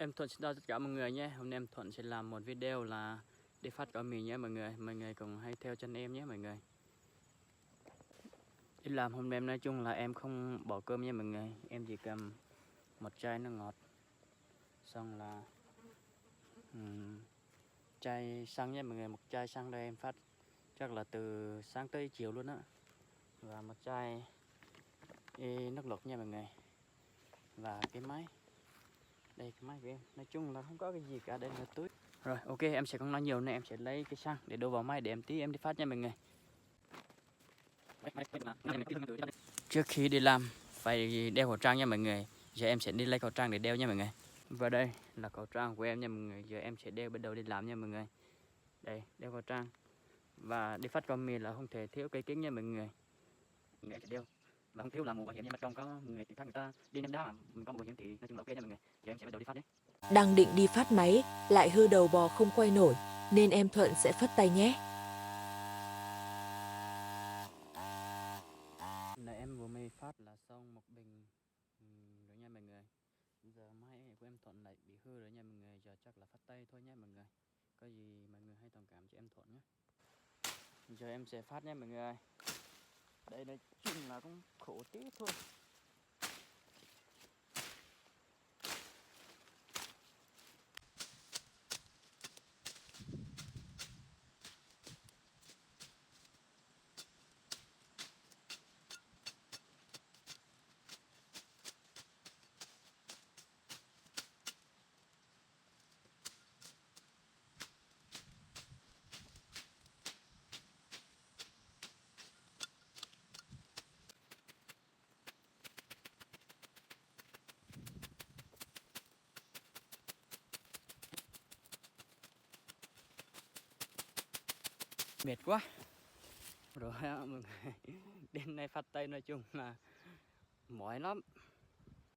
Em Thuận xin chào tất cả mọi người nhé. Hôm nay em Thuận sẽ làm một video là đi phát gói mì nhé mọi người. Mọi người cùng hãy theo chân em nhé mọi người. Đi làm hôm nay nói chung là em không bỏ cơm nha mọi người. Em chỉ cầm một chai nước ngọt. Xong là chai xăng nhé mọi người. Một chai xăng đây em phát chắc là từ sáng tới chiều luôn á. Và một chai nước lọc nha mọi người. Và cái máy. Đây cái máy của em. Nói chung là không có cái gì cả, đây là túi. Rồi ok, em sẽ không nói nhiều nữa, em sẽ lấy cái xăng để đổ vào máy để em đi phát nha mọi người. Trước khi đi làm phải đeo khẩu trang nha mọi người. Giờ em sẽ đi lấy khẩu trang để đeo nha mọi người. Và đây là khẩu trang của em nha mọi người. Giờ em sẽ đeo bắt đầu đi làm nha mọi người. Đây, đeo khẩu trang. Và đi phát con mì là không thể thiếu cây kính nha mọi người. Người sẽ đeo. Và không thiếu là mũ bảo hiểm nha, mà trong có người thì khác người ta đi ném đá, mình có mũ bảo hiểm thì nói chung là ok nha mọi người. Giờ em sẽ bắt đầu đi phát đấy. Đang định đi phát máy, lại hư đầu bò không quay nổi, nên em Thuận sẽ phất tay nhé. Nãy em vừa mới phát là xong một bình rồi nha mọi người. Giờ máy của em Thuận lại bị hư rồi nha mọi người. Giờ chắc là phát tay thôi nha mọi người. Có gì mọi người hãy thông cảm cho em Thuận nhé. Giờ em sẽ phát nha mọi người. Đây nói chung là cũng khổ tí thôi. Mệt quá. Rồi mọi người. Đến nay phát tay nói chung là mỏi lắm.